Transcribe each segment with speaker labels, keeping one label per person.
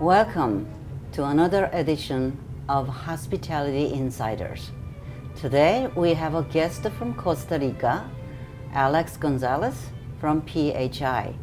Speaker 1: Welcome to another edition of Hospitality Insiders. Today we have a guest from Costa Rica, Alex Gonzalez from PHI.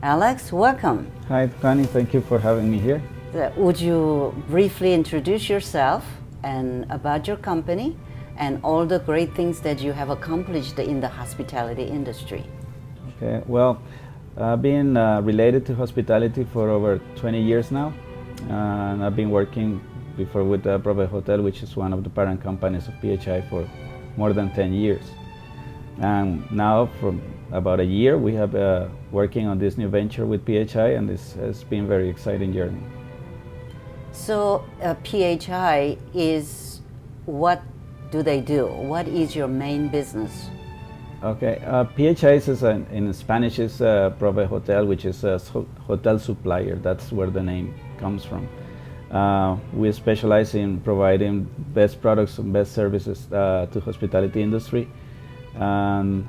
Speaker 1: Alex, welcome.
Speaker 2: Hi, Connie. Thank you for having me here.
Speaker 1: Would you briefly introduce yourself and about your company and all the great things that you have accomplished in the hospitality industry?
Speaker 2: Okay. Well, I've been related to hospitality for over 20 years now, and I've been working before with Prove Hotel, which is one of the parent companies of PHI, for more than 10 years. And now, for about a year, we have working on this new venture with PHI, and this has been a very exciting journey.
Speaker 1: So PHI is, what do they do? What is your main business?
Speaker 2: Okay, PHI is in Spanish is Prove Hotel, which is a hotel supplier. That's where the name comes from. We specialize in providing best products and best services to hospitality industry. And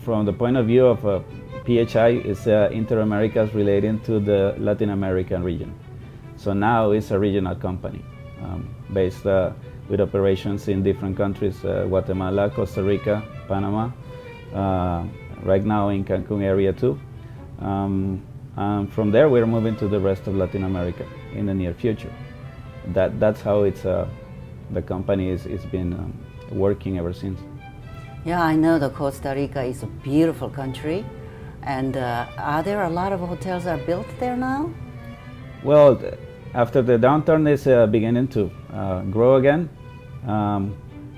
Speaker 2: from the point of view of PHI, is Inter-Americas relating to the Latin American region. So now it's a regional company based with operations in different countries, Guatemala, Costa Rica, Panama, right now in Cancun area too. And from there we're moving to the rest of Latin America in the near future. That's how it's the company is been working ever since.
Speaker 1: Yeah, I know that Costa Rica is a beautiful country. And are there a lot of hotels are built there now?
Speaker 2: Well, after the downturn is beginning to grow again.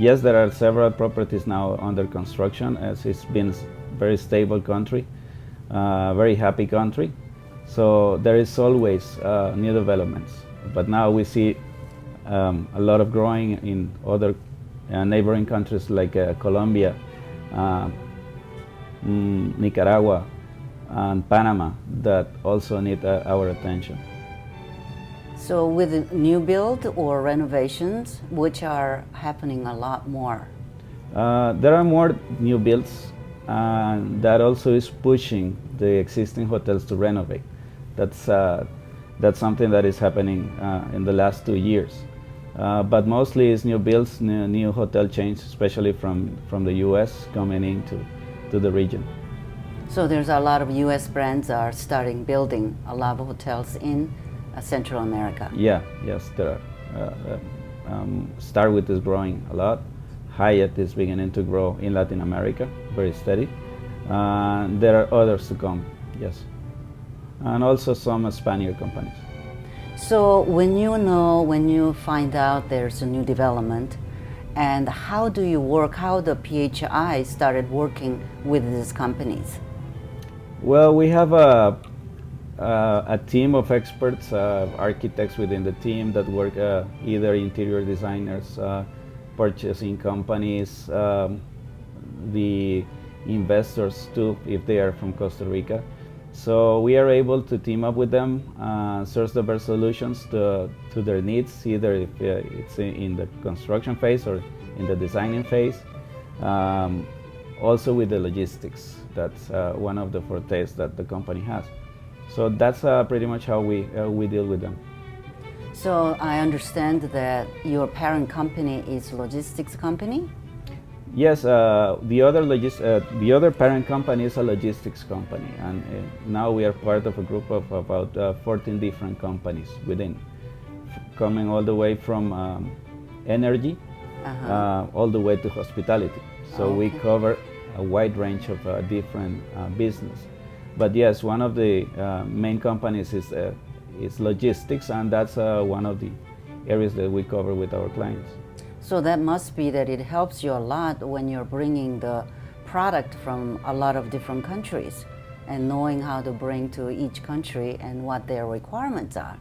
Speaker 2: Yes, there are several properties now under construction, as it's been a very stable country, very happy country. So there is always new developments. But now we see a lot of growing in other neighboring countries like Colombia, Nicaragua, and Panama that also need our attention.
Speaker 1: So with new build or renovations, which are happening a lot more?
Speaker 2: There are more new builds, and that also is pushing the existing hotels to renovate. That's something that is happening in the last 2 years. But mostly it's new builds, new hotel chains, especially from the U.S. coming into the region.
Speaker 1: So there's a lot of U.S. brands are starting building a lot of hotels in Central America.
Speaker 2: Yeah, yes, there are. Starwood is growing a lot. Hyatt is beginning to grow in Latin America, very steady. There are others to come, yes. And also some Spaniard companies.
Speaker 1: So when you find out there's a new development, and how do you work, how the PHI started working with these companies?
Speaker 2: Well, we have a team of experts, architects within the team that work, either interior designers, purchasing companies, the investors too, if they are from Costa Rica. So we are able to team up with them, source the best solutions to their needs, either if it's in the construction phase or in the designing phase. Also with the logistics, that's one of the fortes that the company has. So that's pretty much how we deal with them.
Speaker 1: So I understand that your parent company is logistics company?
Speaker 2: Yes, the other parent company is a logistics company, and now we are part of a group of about 14 different companies within, coming all the way from energy, all the way to hospitality. So
Speaker 1: Okay.
Speaker 2: we cover a wide range of different business. But yes, one of the main companies is logistics, and that's one of the areas that we cover with our clients.
Speaker 1: So that must be that it helps you a lot when you're bringing the product from a lot of different countries and knowing how to bring to each country and what their requirements are.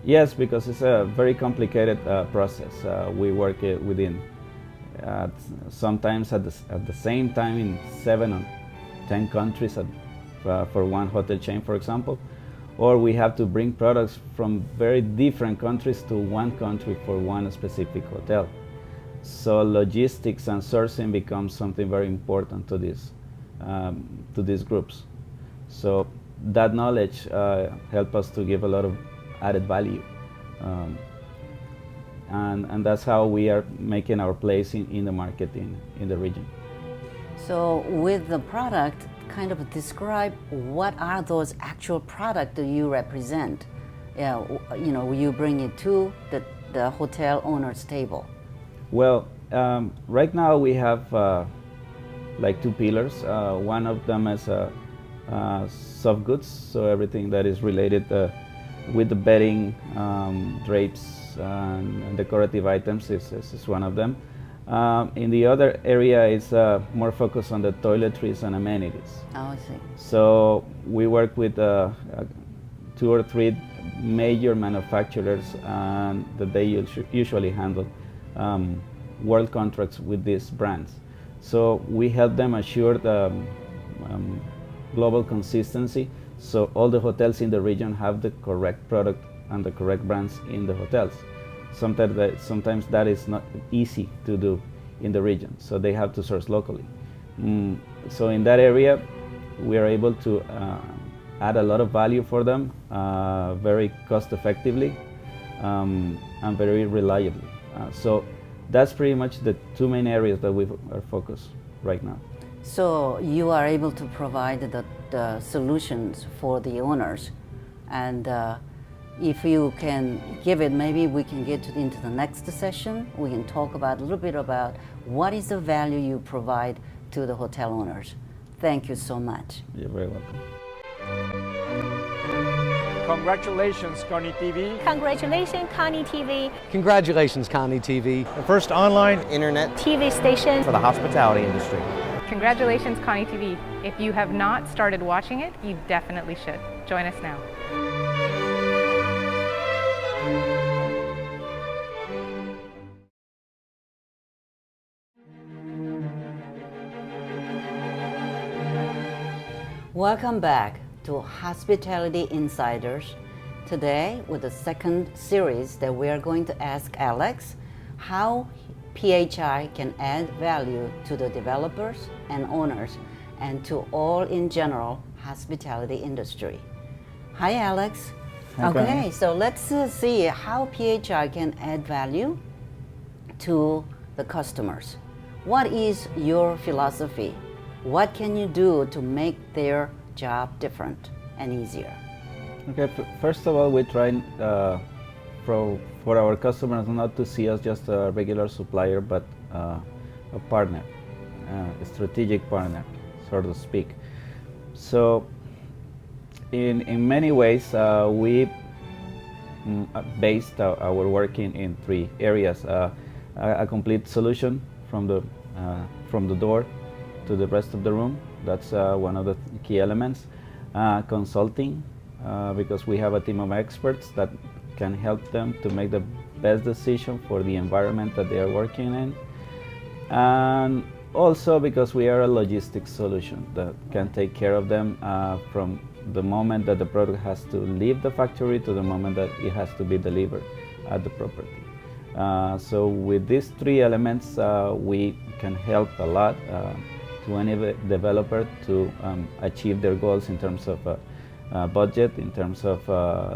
Speaker 2: Yes, because it's a very complicated process. We work within sometimes at the same time in 7 or 10 countries for one hotel chain, for example. Or we have to bring products from very different countries to one country for one specific hotel. So logistics and sourcing becomes something very important to these groups. So that knowledge help us to give a lot of added value. Um, and that's how we are making our place in the market in the region.
Speaker 1: So with the product, kind of describe what are those actual products that you represent. You bring it to the hotel owner's table.
Speaker 2: Well, right now we have like two pillars. One of them is soft goods, so everything that is related with the bedding, drapes, and decorative items is one of them. In the other area is more focused on the toiletries and amenities.
Speaker 1: Oh, I see.
Speaker 2: So we work with 2 or 3 major manufacturers that they usually handle world contracts with these brands. So we help them assure the global consistency, so all the hotels in the region have the correct product and the correct brands in the hotels. Sometimes that is not easy to do in the region, so they have to source locally. So in that area, we are able to add a lot of value for them, very cost effectively and very reliably. So that's pretty much the 2 main areas that we are focused right now.
Speaker 1: So you are able to provide the solutions for the owners, and if you can give it, maybe we can get into the next session. We can talk about a little bit about what is the value you provide to the hotel owners. Thank you so much.
Speaker 2: You're very welcome.
Speaker 3: Congratulations, Connie TV.
Speaker 4: Congratulations, Connie TV.
Speaker 5: Congratulations, Connie TV,
Speaker 3: The first online
Speaker 6: internet
Speaker 4: TV station.
Speaker 6: for the hospitality industry.
Speaker 7: Congratulations, Connie TV. If you have not started watching it, you definitely should. Join us now.
Speaker 1: Welcome back to Hospitality Insiders. Today, with the second series that we are going to ask Alex how PHI can add value to the developers and owners and to all in general hospitality industry. Hi, Alex.
Speaker 2: Hi,
Speaker 1: Okay,
Speaker 2: Connie.
Speaker 1: so let's see how PHI can add value to the customers. What is your philosophy? What can you do to make their job different and easier?
Speaker 2: Okay, first of all, we try for our customers not to see us just a regular supplier, but a partner, a strategic partner, so to speak. So in many ways, we based our work in 3 areas. A complete solution from the door to the rest of the room. That's one of the key elements. Consulting, because we have a team of experts that can help them to make the best decision for the environment that they are working in. And also because we are a logistics solution that can take care of them from the moment that the product has to leave the factory to the moment that it has to be delivered at the property. So with these 3 elements, we can help a lot to any developer to achieve their goals in terms of budget, in terms of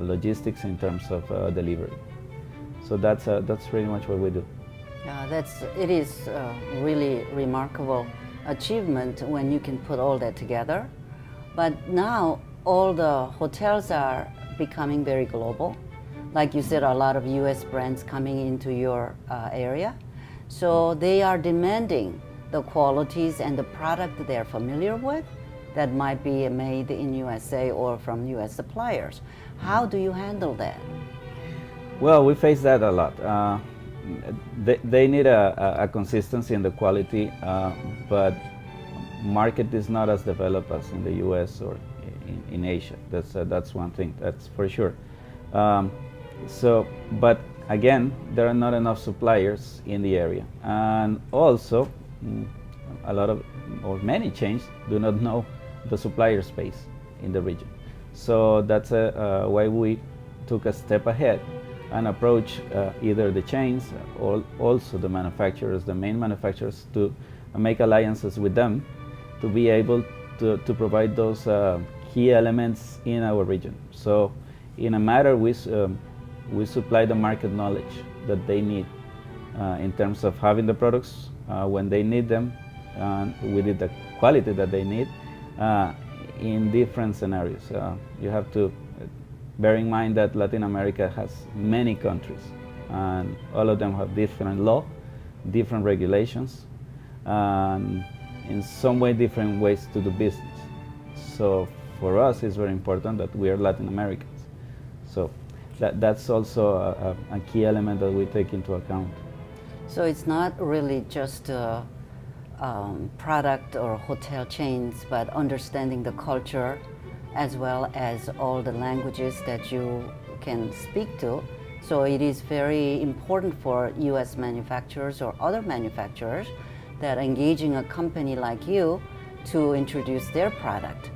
Speaker 2: logistics, in terms of delivery. So that's pretty much what we do.
Speaker 1: It is a really remarkable achievement when you can put all that together. But now all the hotels are becoming very global. Like you said, a lot of US brands coming into your area. So they are demanding the qualities and the product that they're familiar with that might be made in USA or from US suppliers. How do you handle that?
Speaker 2: Well, we face that a lot. They need a consistency in the quality, but market is not as developed as in the US or in Asia. That's one thing, that's for sure. But again, there are not enough suppliers in the area. And also, a lot of, or many chains do not know the supplier space in the region. So that's why we took a step ahead and approach either the chains or also the manufacturers, the main manufacturers, to make alliances with them to be able to provide those key elements in our region. So in a matter, we supply the market knowledge that they need in terms of having the products when they need them, and with the quality that they need in different scenarios. You have to bear in mind that Latin America has many countries, and all of them have different law, different regulations, and in some way different ways to do business. So for us, it's very important that we are Latin Americans. So that's also a key element that we take into account.
Speaker 1: So it's not really just product or hotel chains, but understanding the culture as well as all the languages that you can speak to. So it is very important for US manufacturers or other manufacturers that engaging a company like you to introduce their product.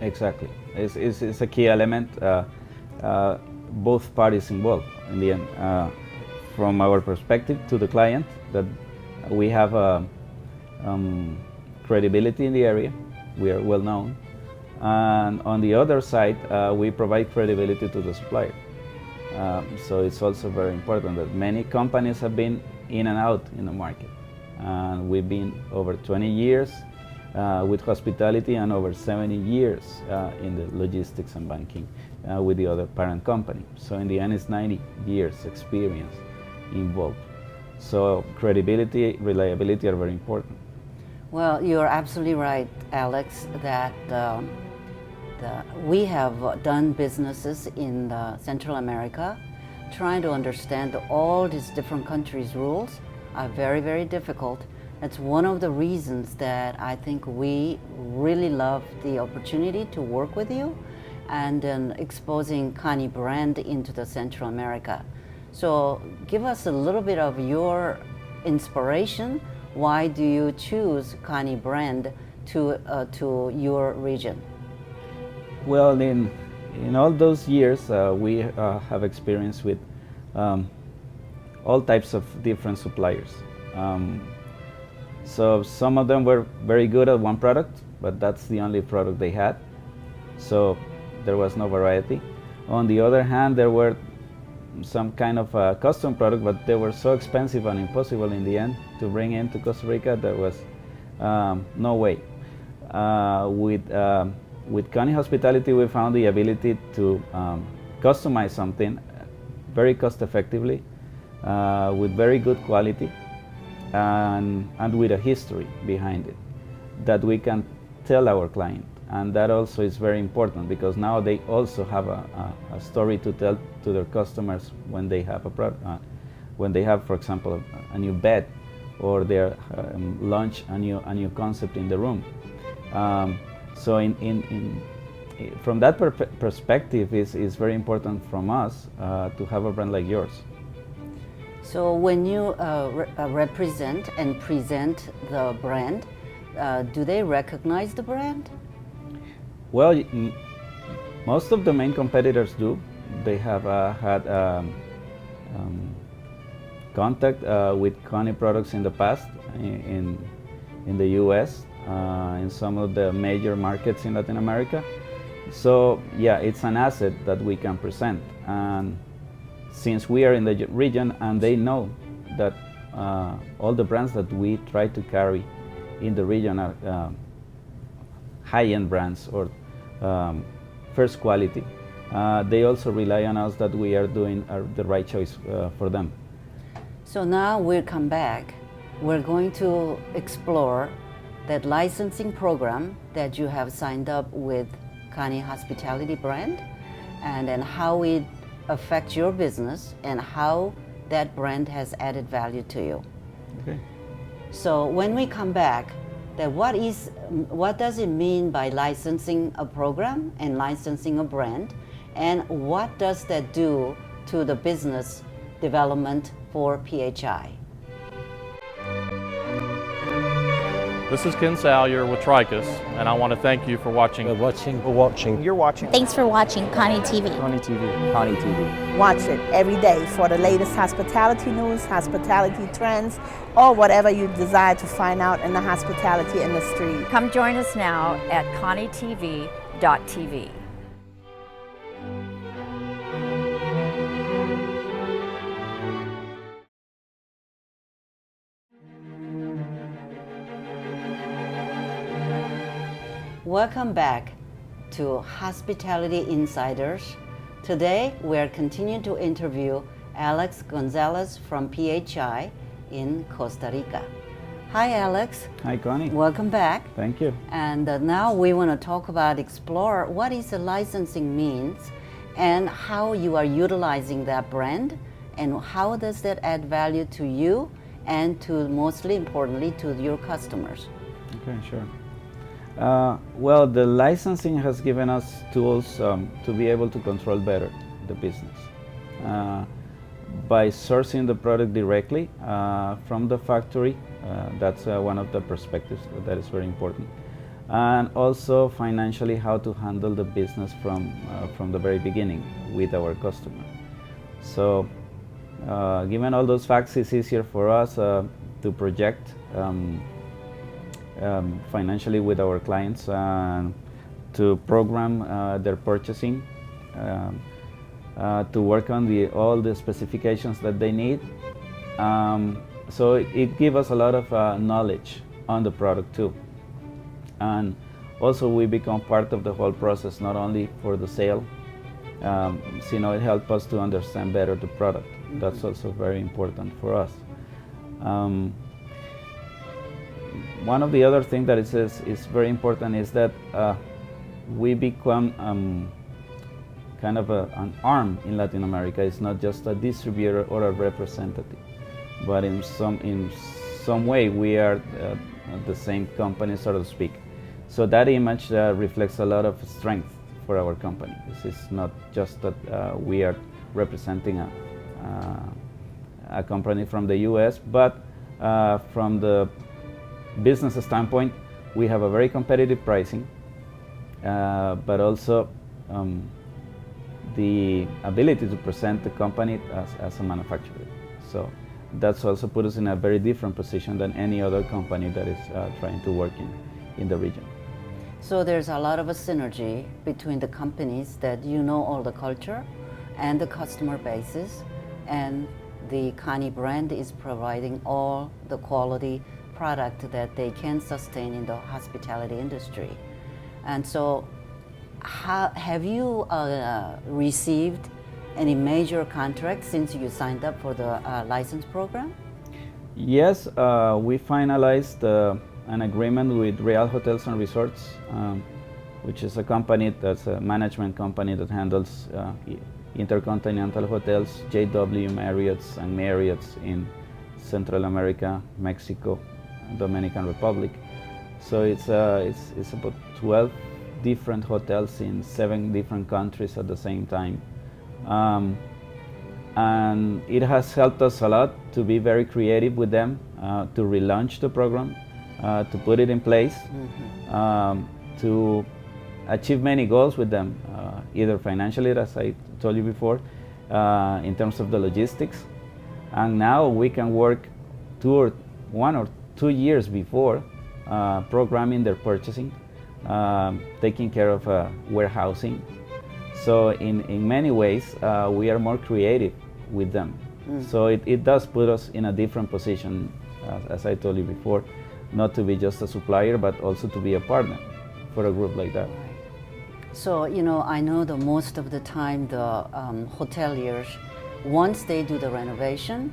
Speaker 2: Exactly. It's a key element. Both parties involved in the end. From our perspective to the client, that we have credibility in the area, we are well known, and on the other side, we provide credibility to the supplier. So it's also very important that many companies have been in and out in the market, and we've been over 20 years with hospitality and over 70 years in the logistics and banking with the other parent company. So in the end, it's 90 years experience involved. So credibility, reliability are very important.
Speaker 1: Well, you're absolutely right, Alex, that we have done businesses in Central America. Trying to understand all these different countries' rules are very, very difficult. That's one of the reasons that I think we really love the opportunity to work with you and exposing Kani brand into the Central America. So give us a little bit of your inspiration. Why do you choose Kani brand to your region?
Speaker 2: Well, in all those years, we have experience with all types of different suppliers. So some of them were very good at one product, but that's the only product they had. So there was no variety. On the other hand, there were some kind of a custom product, but they were so expensive and impossible in the end to bring into Costa Rica. There was no way. With Kani Hospitality, we found the ability to customize something very cost effectively, with very good quality, and with a history behind it that we can tell our client. And that also is very important, because now they also have a story to tell to their customers when they have a product, when they have, for example, a new bed, or they launch a new concept in the room. So from that perspective, is very important from us to have a brand like yours.
Speaker 1: So when you represent and present the brand, do they recognize the brand?
Speaker 2: Well, most of the main competitors do. They have had contact with Kani products in the past in the US, in some of the major markets in Latin America. So yeah, it's an asset that we can present. And since we are in the region and they know that all the brands that we try to carry in the region are high-end brands or first quality, they also rely on us that we are doing the right choice for them.
Speaker 1: So now we'll come back. We're going to explore that licensing program that you have signed up with Kani Hospitality brand, and then how it affects your business and how that brand has added value to you.
Speaker 2: Okay.
Speaker 1: So when we come back, that what does it mean by licensing a program and licensing a brand, and what does that do to the business development for PHI?
Speaker 6: This is Ken Salyer with Tricus, and I want to thank you for watching.
Speaker 5: We're watching.
Speaker 3: You're watching
Speaker 4: Thanks for watching Connie TV.
Speaker 3: Connie TV.
Speaker 5: Connie TV.
Speaker 8: Watch it every day for the latest hospitality news, hospitality trends, or whatever you desire to find out in the hospitality industry.
Speaker 9: Come join us now at connietv.tv.
Speaker 1: Welcome back to Hospitality Insiders. Today we are continuing to interview Alex Gonzalez from PHI in Costa Rica. Hi Alex.
Speaker 2: Hi, Connie.
Speaker 1: Welcome back.
Speaker 2: Thank you.
Speaker 1: And now we want to talk about, explore what is the licensing means and how you are utilizing that brand and how does that add value to you and to, mostly importantly, to your customers.
Speaker 2: Okay, sure. Well, the licensing has given us tools to be able to control better the business. By sourcing the product directly from the factory, that's one of the perspectives that is very important. And also financially, how to handle the business from the very beginning with our customer. So given all those facts, it's easier for us to project financially with our clients, to program their purchasing, to work on all the specifications that they need. So it gives us a lot of knowledge on the product too. And also we become part of the whole process, not only for the sale, so, it helps us to understand better the product. Mm-hmm. That's also very important for us. One of the other things that is very important is that we become kind of an arm in Latin America. It's not just a distributor or a representative, but in some way we are the same company, so to speak. So that image reflects a lot of strength for our company. This is not just that we are representing a company from the US, but from the business standpoint, we have a very competitive pricing, but also the ability to present the company as a manufacturer. So that's also put us in a very different position than any other company that is trying to work in the region.
Speaker 1: So there's a lot of a synergy between the companies that all the culture and the customer bases, and the Connie brand is providing all the quality product that they can sustain in the hospitality industry. And so have you received any major contracts since you signed up for the license program?
Speaker 2: Yes, we finalized an agreement with Real Hotels and Resorts, which is a company that's a management company that handles intercontinental hotels, JW Marriotts and Marriotts in Central America, Mexico, Dominican Republic. So it's about 12 different hotels in 7 different countries at the same time. And it has helped us a lot to be very creative with them, to relaunch the program, to put it in place, to achieve many goals with them, either financially, as I told you before, in terms of the logistics. And now we can work 1 or 2 years before, programming their purchasing, taking care of warehousing. So in many ways, we are more creative with them. So it does put us in a different position, as I told you before, not to be just a supplier, but also to be a partner for a group like that.
Speaker 1: So, I know that most of the time the hoteliers, once they do the renovation,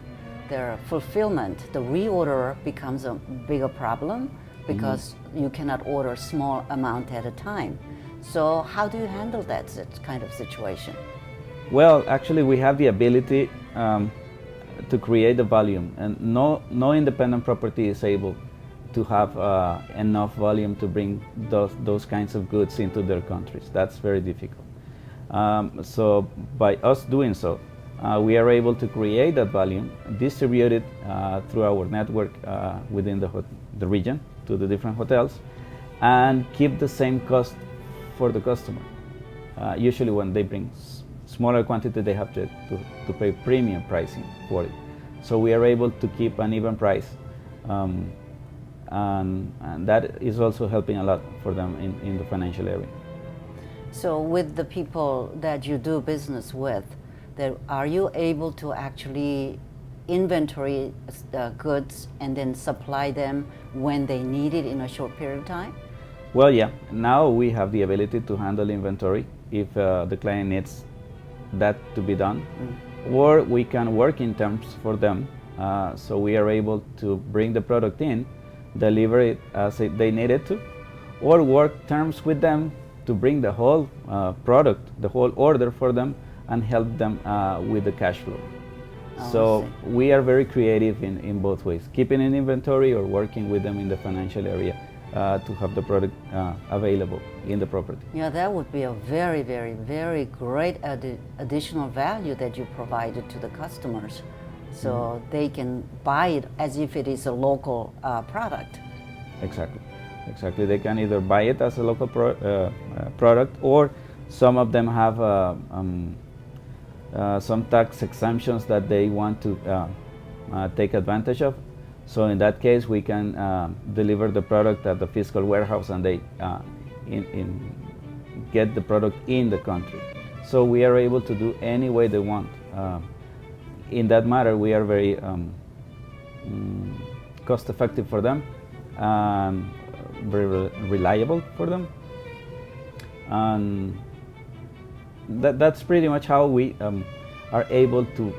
Speaker 1: their fulfillment, the reorder becomes a bigger problem because you cannot order small amount at a time. So how do you handle that kind of situation?
Speaker 2: Well, actually we have the ability to create the volume, and no independent property is able to have enough volume to bring those kinds of goods into their countries. That's very difficult. So by us doing so, we are able to create that volume, distribute it through our network within the region, to the different hotels and keep the same cost for the customer. Usually when they bring smaller quantity, they have to pay premium pricing for it. So we are able to keep an even price, and that is also helping a lot for them in the financial area.
Speaker 1: So with the people that you do business with, are you able to actually inventory goods and then supply them when they need it in a short period of time?
Speaker 2: Well, yeah, now we have the ability to handle inventory if the client needs that to be done, or we can work in terms for them, so we are able to bring the product in, deliver it as they need it to, or work terms with them to bring the whole product, the whole order for them, and help them with the cash flow. So we are very creative in both ways, keeping an inventory or working with them in the financial area to have the product available in the property.
Speaker 1: Yeah, that would be a very, very, very great additional value that you provided to the customers, so they can buy it as if it is a local product.
Speaker 2: Exactly, exactly. They can either buy it as a local product, or some of them have some tax exemptions that they want to take advantage of. So in that case, we can deliver the product at the fiscal warehouse, and they get the product in the country. So we are able to do any way they want. In that matter, we are very cost effective for them, very reliable for them, and that's pretty much how we are able to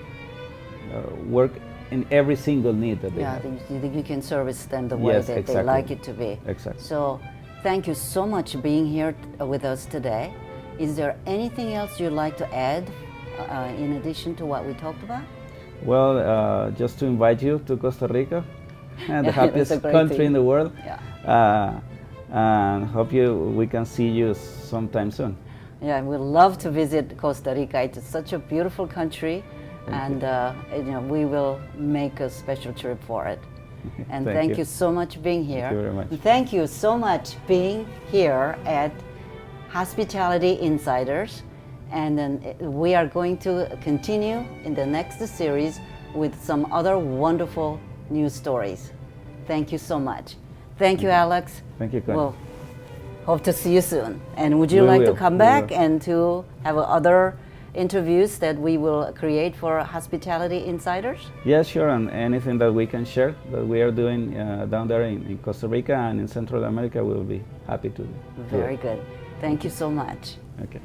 Speaker 2: work in every single need that they have.
Speaker 1: You can service them the way that they like it to be.
Speaker 2: Exactly.
Speaker 1: So thank you so much for being here with us today. Is there anything else you'd like to add in addition to what we talked about?
Speaker 2: Well, just to invite you to Costa Rica, the happiest country in the world.
Speaker 1: Yeah.
Speaker 2: And hope we can see you sometime soon.
Speaker 1: Yeah, we'd love to visit Costa Rica. It's such a beautiful country, and we will make a special trip for it. And thank you so much being here.
Speaker 2: Thank you very much.
Speaker 1: Thank you so much being here at Hospitality Insiders. And then we are going to continue in the next series with some other wonderful news stories. Thank you so much. Thank you, Alex.
Speaker 2: Thank you, Connie.
Speaker 1: Well, hope to see you soon. And would you like to come back and to have other interviews that we will create for Hospitality Insiders?
Speaker 2: Yes, sure, and anything that we can share that we are doing down there in Costa Rica and in Central America, we will be happy to do.
Speaker 1: Very good. Thank you so much.
Speaker 2: Okay.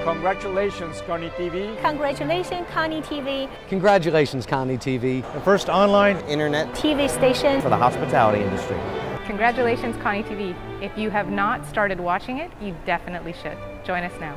Speaker 3: Congratulations, Connie TV.
Speaker 4: Congratulations, Connie TV,
Speaker 5: Congratulations, Connie TV,
Speaker 3: The first online
Speaker 5: internet
Speaker 4: TV station.
Speaker 5: for the hospitality industry.
Speaker 7: Congratulations, Connie TV. If you have not started watching it, you definitely should. Join us now.